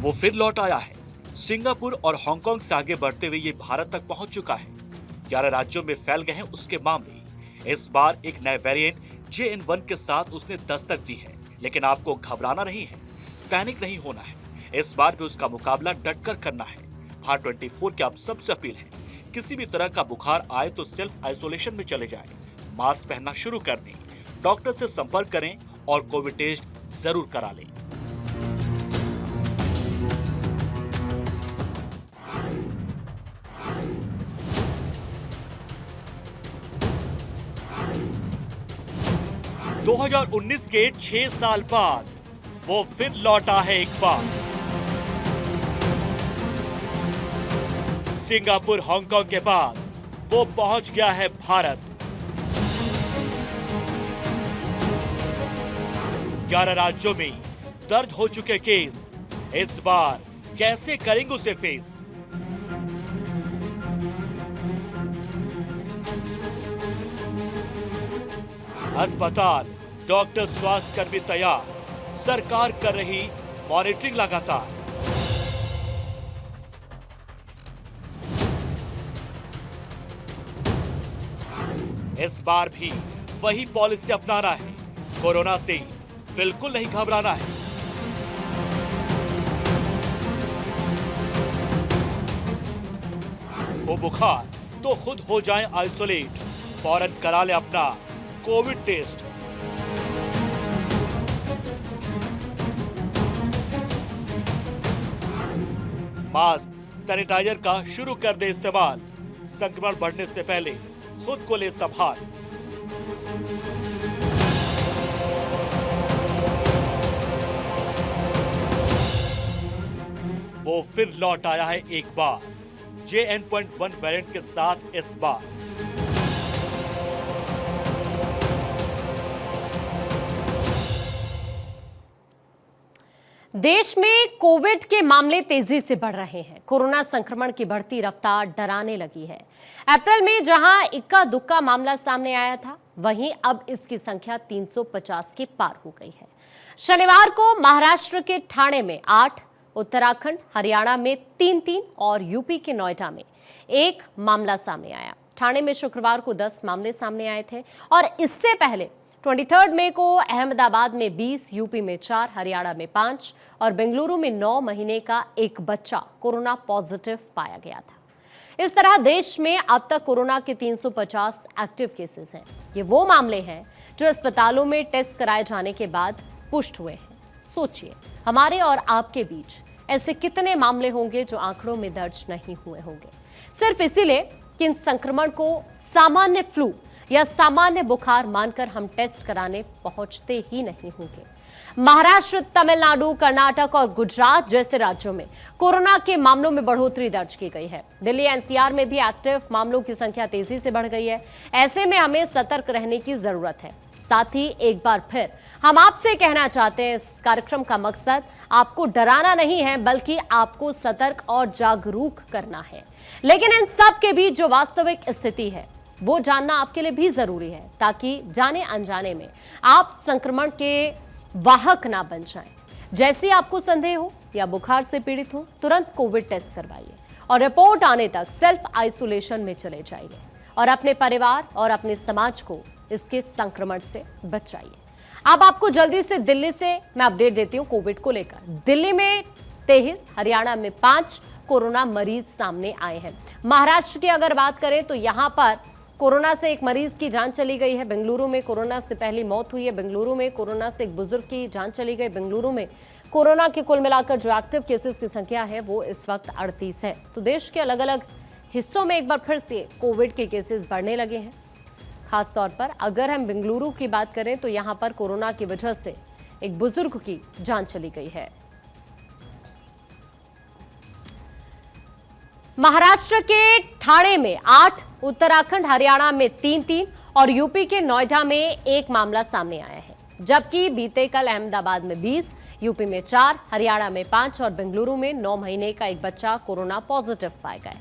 वो फिर लौट आया है। सिंगापुर और हांगकांग से आगे बढ़ते हुए ये भारत तक पहुंच चुका है। 11 राज्यों में फैल गए हैं उसके मामले। इस बार एक नए वेरिएंट JN1 के साथ उसने दस्तक दी है, लेकिन आपको घबराना नहीं है, पैनिक नहीं होना है। इस बार भी उसका मुकाबला डटकर करना है। भारत 24 की आप सबसे अपील है, किसी भी तरह का बुखार आए तो सेल्फ आइसोलेशन में चले जाएं, मास्क पहनना शुरू कर दें, डॉक्टर से संपर्क करें और कोविड टेस्ट जरूर करा लें। – 2019 के 6 साल बाद वो फिर लौटा है एक बार। सिंगापुर हांगकांग के बाद वो पहुंच गया है भारत। 11 राज्यों में दर्ज हो चुके केस, इस बार कैसे करेंगे उसे फेस? अस्पताल, डॉक्टर, स्वास्थ्य कर्मी तैयार, सरकार कर रही मॉनिटरिंग लगातार। इस बार भी वही पॉलिसी अपनाना है, कोरोना से बिल्कुल नहीं घबराना है। वो बुखार तो खुद हो जाए आइसोलेट, फौरन करा ले अपना कोविड टेस्ट। मास्क, सैनिटाइजर का शुरू कर दे इस्तेमाल, संक्रमण बढ़ने से पहले खुद को ले संभाल। वो फिर लौट आया है एक बार, JN.1 वेरिएंट के साथ इस बार। देश में कोविड के मामले तेजी से बढ़ रहे हैं। कोरोना संक्रमण की बढ़ती रफ्तार डराने लगी है। अप्रैल में जहां इक्का दुक्का मामला सामने आया था, वहीं अब इसकी संख्या 350 के पार हो गई है। शनिवार को महाराष्ट्र के ठाणे में 8, उत्तराखंड, हरियाणा में 3-3 और यूपी के नोएडा में 1 मामला सामने आया। ठाणे में शुक्रवार को 10 मामले सामने आए थे और इससे पहले 23 मई को अहमदाबाद में 20, यूपी में 4, हरियाणा में 5 और बेंगलुरु में 9 महीने का एक बच्चा कोरोना पॉजिटिव पाया गया था। इस तरह देश में अब तक कोरोना के 350 एक्टिव केसेस हैं। ये वो मामले हैं जो अस्पतालों में टेस्ट कराए जाने के बाद पुष्ट हुए हैं। सोचिए, हमारे और आपके बीच ऐसे कितने मामले होंगे जो आंकड़ों में दर्ज नहीं हुए होंगे, सिर्फ इसीलिए कि इन संक्रमण को सामान्य फ्लू या सामान्य बुखार मानकर हम टेस्ट कराने पहुंचते ही नहीं होंगे। महाराष्ट्र, तमिलनाडु, कर्नाटक और गुजरात जैसे राज्यों में कोरोना के मामलों में बढ़ोतरी दर्ज की गई है। दिल्ली NCR में भी एक्टिव मामलों की संख्या तेजी से बढ़ गई है। ऐसे में हमें सतर्क रहने की जरूरत है। साथ ही एक बार फिर हम आपसे कहना चाहते हैं, इस कार्यक्रम का मकसद आपको डराना नहीं है, बल्कि आपको सतर्क और जागरूक करना है। लेकिन इन सब के बीच जो वास्तविक स्थिति है वो जानना आपके लिए भी जरूरी है, ताकि जाने अनजाने में आप संक्रमण के वाहक ना बन जाएं। जैसे आपको संदेह हो या बुखार से पीड़ित हो, तुरंत कोविड टेस्ट करवाइए और रिपोर्ट आने तक सेल्फ आइसोलेशन में चले जाइए और अपने परिवार और अपने समाज को इसके संक्रमण से बचाइए। अब आपको जल्दी से दिल्ली से मैं अपडेट देती हूं कोविड को लेकर। दिल्ली में 23, हरियाणा में 5 कोरोना मरीज सामने आए हैं। महाराष्ट्र की अगर बात करें तो यहां पर कोरोना से एक मरीज की जान चली गई है। बेंगलुरु में कोरोना से पहली मौत हुई है। बेंगलुरु में कोरोना से एक बुजुर्ग की जान चली गई। बेंगलुरु में कोरोना के कुल मिलाकर जो एक्टिव केसेस की संख्या है वो इस वक्त 38 है। तो देश के अलग अलग हिस्सों में एक बार फिर से कोविड के केसेस बढ़ने लगे हैं। खासतौर पर अगर हम बेंगलुरु की बात करें तो यहां पर कोरोना की वजह से एक बुजुर्ग की जान चली गई है। महाराष्ट्र के ठाणे में 8, उत्तराखंड, हरियाणा में 3-3 और यूपी के नोएडा में 1 मामला सामने आया है। जबकि बीते कल अहमदाबाद में 20, यूपी में 4, हरियाणा में 5 और बेंगलुरु में 9 महीने का एक बच्चा कोरोना पॉजिटिव पाया गया।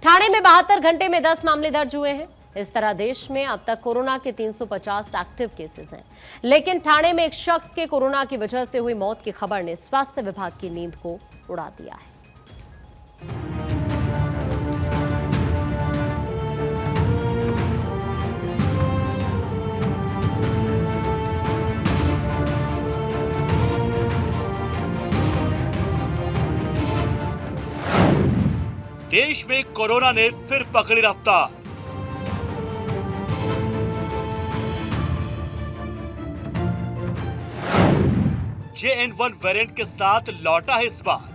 ठाणे में 72 घंटे में 10 मामले दर्ज हुए हैं। इस तरह देश में अब तक कोरोना के 350 एक्टिव केसेस हैं, लेकिन ठाणे में एक शख्स के कोरोना की वजह से हुई मौत की खबर ने स्वास्थ्य विभाग की नींद को उड़ा दिया है। देश में कोरोना ने फिर पकड़ी रफ्तार। JN1 वेरिएंट के साथ लौटा है इस बार।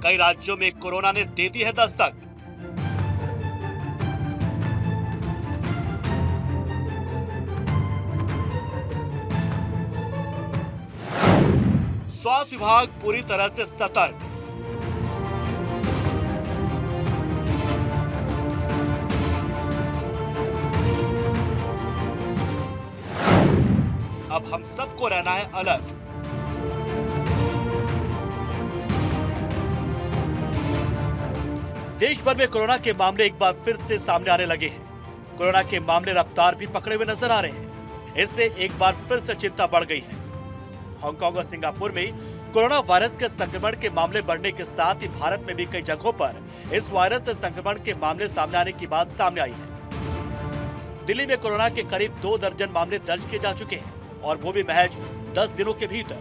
कई राज्यों में कोरोना ने दे दी है दस्तक। स्वास्थ्य विभाग पूरी तरह से सतर्क। अब हम सबको रहना है अलर्ट। देश भर में कोरोना के मामले एक बार फिर से सामने आने लगे हैं। कोरोना के मामले रफ्तार भी पकड़े हुए नजर आ रहे हैं। इससे एक बार फिर से चिंता बढ़ गई है। हांगकांग और सिंगापुर में कोरोना वायरस के संक्रमण के मामले बढ़ने के साथ ही भारत में भी कई जगहों पर इस वायरस से संक्रमण के मामले सामने आने की बात सामने आई है। दिल्ली में कोरोना के करीब 2 दर्जन मामले दर्ज किए जा चुके हैं और वो भी महज 10 दिनों के भीतर।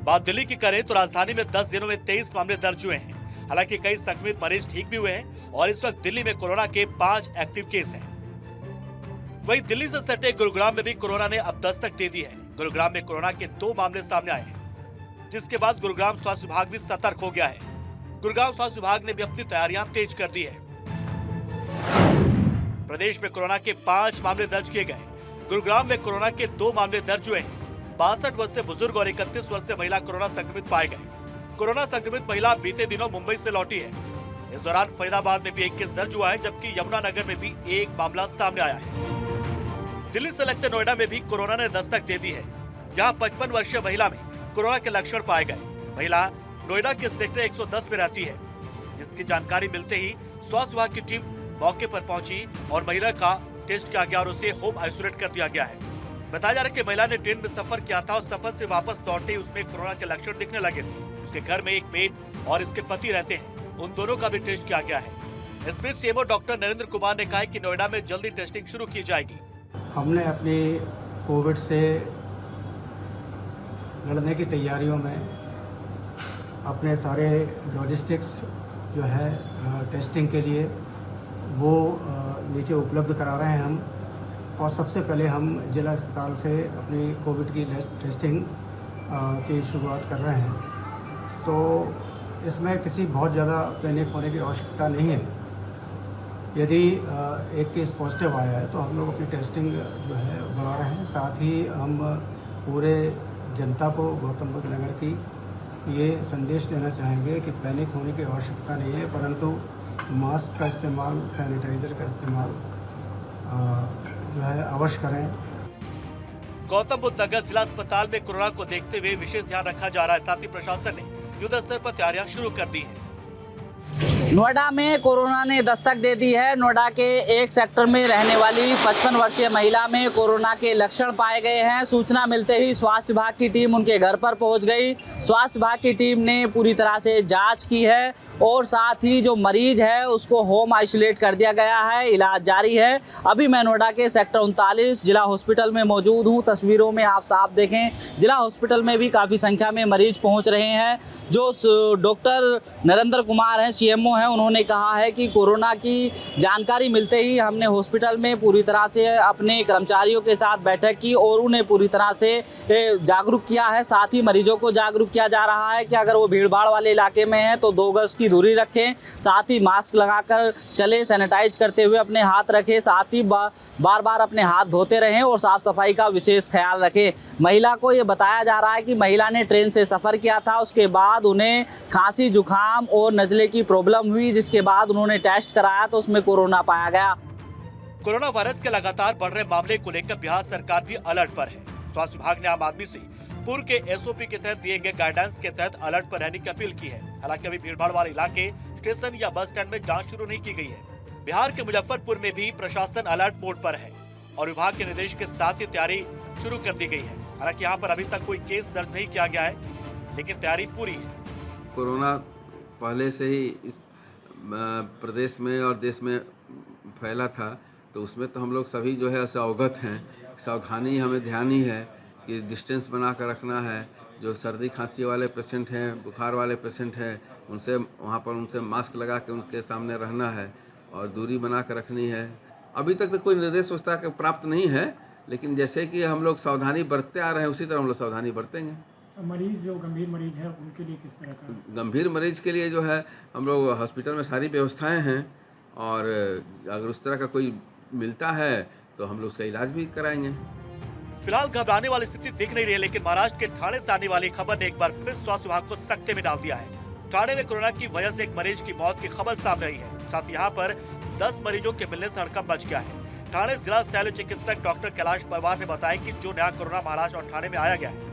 बात दिल्ली की करें तो राजधानी में 10 दिनों में 23 मामले दर्ज हुए हैं। हालांकि कई संक्रमित मरीज ठीक भी हुए हैं और इस वक्त दिल्ली में कोरोना के 5 एक्टिव केस हैं। वहीं दिल्ली से सटे गुरुग्राम में भी कोरोना ने अब दस्तक दे दी है। गुरुग्राम में कोरोना के 2 मामले सामने आए हैं, जिसके बाद गुरुग्राम स्वास्थ्य विभाग भी सतर्क हो गया है। गुरुग्राम स्वास्थ्य विभाग ने भी अपनी तैयारियां तेज कर दी है। प्रदेश में कोरोना के 5 मामले दर्ज किए गए। गुरुग्राम में कोरोना के 2 मामले दर्ज हुए हैं। 62 वर्षीय बुजुर्ग और 31 वर्षीय महिला कोरोना संक्रमित पाए गए। कोरोना संक्रमित महिला बीते दिनों मुंबई से लौटी है। इस दौरान फरीदाबाद में भी एक केस दर्ज हुआ है, जबकि यमुनानगर में भी एक मामला सामने आया है। दिल्ली से लगते नोएडा में भी कोरोना ने दस्तक दे दी है। यहाँ 55 वर्षीय महिला में कोरोना के लक्षण पाए गए। महिला नोएडा के सेक्टर 110 में रहती है, जिसकी जानकारी मिलते ही स्वास्थ्य विभाग की टीम मौके पर पहुंची और महिला का टेस्ट किया गया और उसे होम आइसोलेट कर दिया गया है। बताया जा रहा है कि महिला ने ट्रेन में सफर किया था और सफर से वापस लौटते ही उसमें कोरोना के लक्षण दिखने लगे थे। उसके घर में एक मेड और इसके पति रहते हैं, उन दोनों का भी टेस्ट किया गया है। इसमें सीएमओ डॉक्टर नरेंद्र कुमार ने कहा कि नोएडा में जल्दी टेस्टिंग शुरू की जाएगी। हमने अपनी कोविड से लड़ने की तैयारियों में अपने सारे लॉजिस्टिक्स जो है टेस्टिंग के लिए वो नीचे उपलब्ध करा रहे हैं हम। और सबसे पहले हम जिला अस्पताल से अपनी कोविड की टेस्टिंग की शुरुआत कर रहे हैं। तो इसमें किसी बहुत ज़्यादा पैनिक होने की आवश्यकता नहीं है। यदि एक केस पॉजिटिव आया है तो हम लोग अपनी टेस्टिंग जो है बढ़ा रहे हैं। साथ ही हम पूरे जनता को गौतम बुद्ध नगर की ये संदेश देना चाहेंगे कि पैनिक होने की आवश्यकता नहीं है, परंतु मास्क का इस्तेमाल, सैनिटाइज़र का इस्तेमाल जो है अवश्य करें। गौतम बुद्ध नगर जिला अस्पताल में कोरोना को देखते हुए विशेष ध्यान रखा जा रहा है। साथ ही प्रशासन ने युद्ध स्तर पर तैयारियां शुरू कर दी है। नोएडा में कोरोना ने दस्तक दे दी है। नोएडा के एक सेक्टर में रहने वाली 55 वर्षीय महिला में कोरोना के लक्षण पाए गए हैं। सूचना मिलते ही स्वास्थ्य विभाग की टीम उनके घर पर पहुंच गई। स्वास्थ्य विभाग की टीम ने पूरी तरह से जांच की है और साथ ही जो मरीज है उसको होम आइसोलेट कर दिया गया है। इलाज जारी है। अभी मैं नोएडा के सेक्टर 39 जिला हॉस्पिटल में मौजूद हूँ। तस्वीरों में आप साफ देखें, जिला हॉस्पिटल में भी काफ़ी संख्या में मरीज पहुँच रहे हैं। जो डॉक्टर नरेंद्र कुमार हैं, सीएमओ हैं, उन्होंने कहा है कि कोरोना की जानकारी मिलते ही हमने हॉस्पिटल में पूरी तरह से अपने कर्मचारियों के साथ बैठक की और उन्हें पूरी तरह से जागरूक किया है। साथ ही मरीजों को जागरूक किया जा रहा है कि अगर वो भीड़ भाड़ वाले इलाके में हैं तो 2 गज की दूरी रखें, साथ ही मास्क लगाकर चले, सैनिटाइज करते हुए अपने हाथ रखें, साथ ही बार बार अपने हाथ धोते रहें और साफ सफाई का विशेष ख्याल रखें। महिला को ये बताया जा रहा है कि महिला ने ट्रेन से सफ़र किया था, उसके बाद उन्हें खांसी, जुकाम और नज़ले की प्रॉब्लम हुई, जिसके बाद उन्होंने टेस्ट कराया तो उसमें कोरोना पाया गया। कोरोना वायरस के लगातार बढ़ रहे मामले को लेकर बिहार सरकार भी अलर्ट पर है। स्वास्थ्य विभाग ने आम आदमी से पूर्व के एसओपी के तहत दिए गए गाइडेंस के तहत अलर्ट पर रहने की अपील की है। हालांकि अभी भीड़भाड़ वाले इलाके, स्टेशन या बस स्टैंड में जांच शुरू नहीं की गई है। बिहार के मुजफ्फरपुर में भी प्रशासन अलर्ट मोड पर है और विभाग के निर्देश के साथ ही तैयारी शुरू कर दी गई है। हालांकि यहाँ पर अभी तक कोई केस दर्ज नहीं किया गया है, लेकिन तैयारी पूरी है। कोरोना पहले से ही इस प्रदेश में और देश में फैला था, तो उसमें तो हम लोग सभी जो है अवगत हैं। सावधानी हमें ध्यान ही है कि डिस्टेंस बना कर रखना है। जो सर्दी खांसी वाले पेशेंट हैं, बुखार वाले पेशेंट हैं, उनसे वहाँ पर उनसे मास्क लगा के उनके सामने रहना है और दूरी बना कर रखनी है। अभी तक तो कोई निर्देश उस तरह का प्राप्त नहीं है, लेकिन जैसे कि हम लोग सावधानी बरतते आ रहे हैं, उसी तरह हम लोग सावधानी बरतेंगे। मरीज जो गंभीर मरीज है उनके लिए किस तरह का? गंभीर मरीज के लिए जो है हम लोग हॉस्पिटल में सारी व्यवस्थाएं हैं और अगर उस तरह का कोई मिलता है तो हम लोग उसका इलाज भी कराएंगे। फिलहाल घबराने वाली स्थिति दिख नहीं रही है, लेकिन महाराष्ट्र के ठाणे से आने वाली खबर ने एक बार फिर स्वास्थ्य विभाग को सख्ते में डाल दिया है। ठाणे में कोरोना की वजह से एक मरीज की मौत की खबर सामने आई है। साथ ही यहाँ पर 10 मरीजों के मिलने से हड़कंप मच गया है। ठाणे जिला शल्य चिकित्सक डॉक्टर कैलाश पवार ने बताया कि जो नया कोरोना महाराष्ट्र और ठाणे में आया गया है।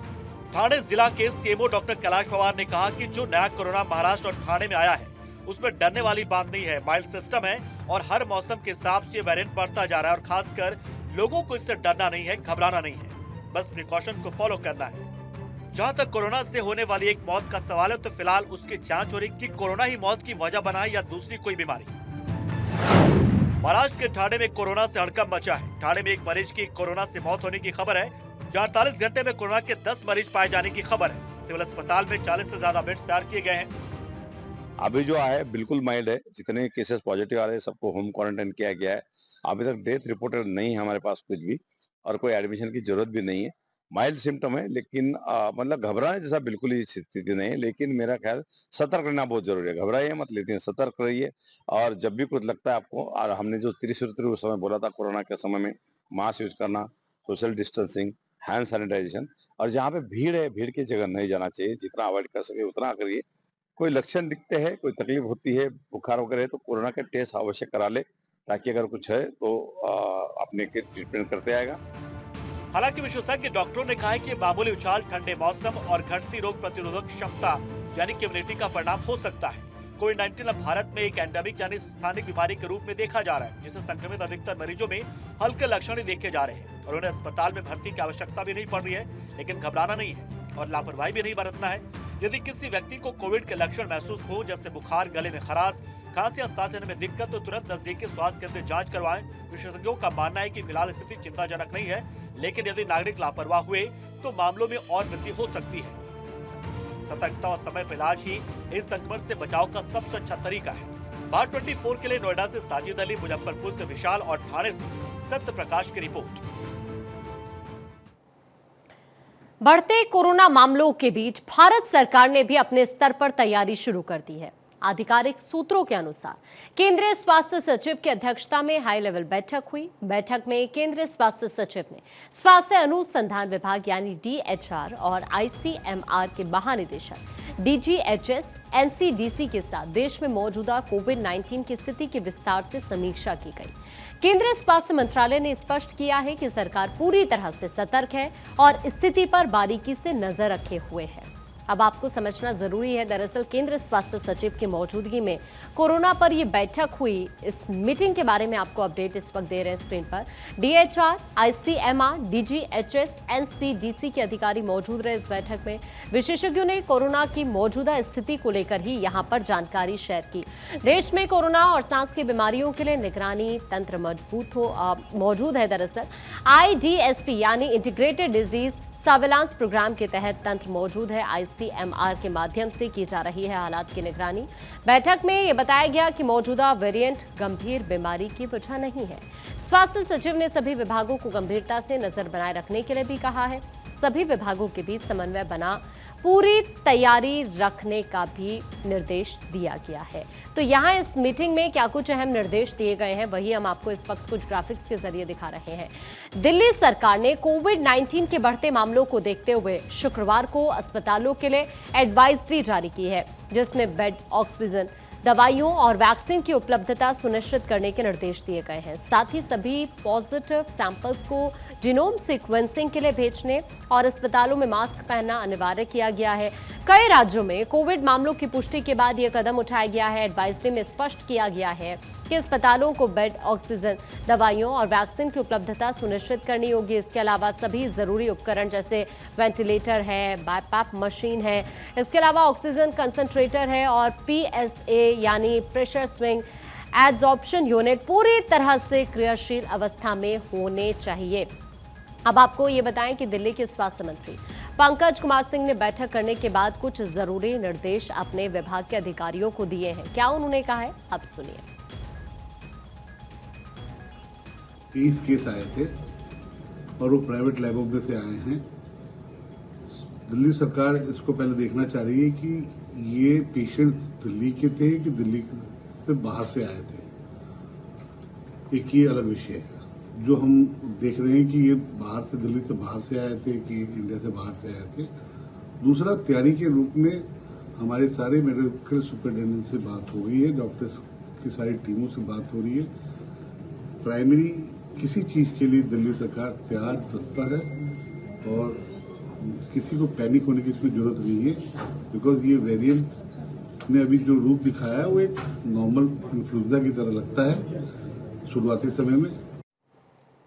ठाणे जिला के सीएमओ डॉक्टर कैलाश पवार ने कहा कि जो नया कोरोना महाराष्ट्र और ठाणे में आया है उसमें डरने वाली बात नहीं है। माइल्ड सिस्टम है और हर मौसम के हिसाब से ये वेरिएंट बढ़ता जा रहा है और खासकर लोगों को इससे डरना नहीं है, घबराना नहीं है, बस प्रिकॉशन को फॉलो करना है। जहां तक कोरोना से होने वाली एक मौत का सवाल है, तो फिलहाल उसकी जांच हो रही कि कोरोना ही मौत की वजह बना है या दूसरी कोई बीमारी। महाराष्ट्र के ठाणे में कोरोना से हड़कंप मचा है। ठाणे में एक मरीज की कोरोना से मौत होने की खबर है, जहां 48 घंटे में कोरोना के 10 मरीज पाए जाने की खबर है। सिविल अस्पताल में 40 से ज्यादा बेड्स तैयार किए गए हैं। अभी जो है बिल्कुल माइल्ड है। जितने केसेस पॉजिटिव आ रहे हैं सबको होम क्वारंटाइन किया गया है। अभी तक डेथ रिपोर्टेड नहीं है हमारे पास कुछ भी, और कोई एडमिशन की जरूरत भी नहीं है। माइल्ड सिम्टम है, लेकिन मतलब घबराने जैसा बिल्कुल ही स्थिति नहीं है। लेकिन मेरा ख्याल सतर्क रहना बहुत जरूरी है। घबराइए मत, लेकिन सतर्क रहिए। और जब भी कुछ लगता है आपको, और हमने जो त्रिसूत्री उस समय बोला था कोरोना के समय में, मास्क यूज करना, सोशल डिस्टेंसिंग, हैंड सैनिटाइजेशन, और जहाँ पे भीड़ है भीड़ की जगह नहीं जाना चाहिए। जितना अवॉइड कर सके उतना करिए। कोई लक्षण दिखते हैं, कोई तकलीफ होती है, बुखार वगैरह है, तो कोरोना के टेस्ट अवश्य करा ले, ताकि अगर कुछ है तो अपने के ट्रीटमेंट करते आएगा। हालांकि विशेषज्ञ डॉक्टरों ने कहा है कि मामूली उछाल ठंडे मौसम और घटती रोग प्रतिरोधक क्षमता यानी कि इम्यूनिटी का परिणाम हो सकता है। कोविड-19 अब भारत में एक एंडेमिक यानी स्थानिक बीमारी के रूप में देखा जा रहा है, जिससे संक्रमित अधिकतर मरीजों में हल्के लक्षण ही देखे जा रहे हैं और उन्हें अस्पताल में भर्ती की आवश्यकता भी नहीं पड़ रही है। लेकिन घबराना नहीं है और लापरवाही भी नहीं बरतना है। यदि किसी व्यक्ति को कोविड के लक्षण महसूस हो, जैसे बुखार, गले में खराश, खांसी या सांस लेने में दिक्कत, तो तुरंत नजदीकी स्वास्थ्य केंद्र जांच करवाएं। विशेषज्ञों का मानना है कि फिलहाल स्थिति चिंताजनक नहीं है, लेकिन यदि नागरिक लापरवाह हुए तो मामलों में और वृद्धि हो सकती है। सतर्कता और समय पर इलाज ही इस संक्रमण से बचाव का सबसे अच्छा तरीका है। भारत 24 के लिए नोएडा से साजिद अली, मुजफ्फरपुर से विशाल और ठाणे से सत्य प्रकाश की रिपोर्ट। बढ़ते कोरोना मामलों के बीच भारत सरकार ने भी अपने स्तर पर तैयारी शुरू कर दी है। आधिकारिक सूत्रों के अनुसार केंद्रीय स्वास्थ्य सचिव की अध्यक्षता में हाई लेवल बैठक हुई। बैठक में केंद्रीय स्वास्थ्य सचिव ने स्वास्थ्य अनुसंधान विभाग यानी DHR और ICMR के महानिदेशक DGHS, NCDC के साथ देश में मौजूदा कोविड-19 की स्थिति की विस्तार से समीक्षा की गई। केंद्रीय स्वास्थ्य मंत्रालय ने स्पष्ट किया है कि सरकार पूरी तरह से सतर्क है और स्थिति पर बारीकी से नजर रखे हुए है। अब आपको समझना जरूरी है, दरअसल केंद्रीय स्वास्थ्य सचिव की मौजूदगी में कोरोना पर यह बैठक हुई। इस मीटिंग के बारे में आपको अपडेट इस वक्त दे रहे हैं स्क्रीन पर। DHR, ICMR, DGHS, NCDC के अधिकारी मौजूद रहे इस बैठक में। विशेषज्ञों ने कोरोना की मौजूदा स्थिति को लेकर ही यहां पर जानकारी शेयर की। देश में कोरोना और सांस की बीमारियों के लिए निगरानी तंत्र मौजूद है। दरअसल IDSP यानी इंटीग्रेटेड डिजीज सर्विलांस प्रोग्राम के तहत तंत्र मौजूद है। ICMR के माध्यम से की जा रही है हालात की निगरानी। बैठक में यह बताया गया कि मौजूदा वेरिएंट गंभीर बीमारी की वजह नहीं है। स्वास्थ्य सचिव ने सभी विभागों को गंभीरता से नजर बनाए रखने के लिए भी कहा है। सभी विभागों के बीच समन्वय बना पूरी तैयारी रखने का भी निर्देश दिया गया है। तो यहाँ इस मीटिंग में क्या कुछ अहम निर्देश दिए गए हैं, वही हम आपको इस वक्त कुछ ग्राफिक्स के जरिए दिखा रहे हैं। दिल्ली सरकार ने कोविड-19 के बढ़ते मामलों को देखते हुए शुक्रवार को अस्पतालों के लिए एडवाइजरी जारी की है, जिसमें बेड, ऑक्सीजन, दवाइयों और वैक्सीन की उपलब्धता सुनिश्चित करने के निर्देश दिए गए हैं। साथ ही सभी पॉजिटिव सैंपल्स को जीनोम सीक्वेंसिंग के लिए भेजने और अस्पतालों में मास्क पहनना अनिवार्य किया गया है। कई राज्यों में कोविड मामलों की पुष्टि के बाद यह कदम उठाया गया है। एडवाइजरी में स्पष्ट किया गया है कि अस्पतालों को बेड, ऑक्सीजन, दवाइयों और वैक्सीन की उपलब्धता सुनिश्चित करनी होगी। इसके अलावा सभी जरूरी उपकरण जैसे वेंटिलेटर है, बाईपैप मशीन है, इसके अलावा ऑक्सीजन कंसंट्रेटर है और PSA यानी प्रेशर स्विंग एड्सॉर्प्शन यूनिट पूरी तरह से क्रियाशील अवस्था में होने चाहिए। अब आपको ये बताएं कि दिल्ली के स्वास्थ्य मंत्री पंकज कुमार सिंह ने बैठक करने के बाद कुछ जरूरी निर्देश अपने विभाग के अधिकारियों को दिए हैं। क्या उन्होंने कहा है, अब सुनिए। 30 केस आए थे और वो प्राइवेट लैबों में से आए हैं। दिल्ली सरकार इसको पहले देखना चाह रही है कि ये पेशेंट दिल्ली के थे कि दिल्ली से बाहर से आए थे। एक ये अलग विषय है। जो हम देख रहे हैं कि ये बाहर से, दिल्ली से बाहर से आए थे कि इंडिया से बाहर से आए थे। दूसरा, तैयारी के रूप में हमारे सारे मेडिकल सुपरिटेंडेंट से बात हो गई है, डॉक्टर्स की सारी टीमों से बात हो रही है। प्राइमरी किसी चीज के लिए दिल्ली सरकार तैयार, तत्पर है और किसी को पैनिक होने की इसमें जरूरत नहीं है, बिकॉज ये वेरिएंट ने अभी जो रूप दिखाया है वो एक नॉर्मल इन्फ्लुएंजा की तरह लगता है शुरुआती समय में।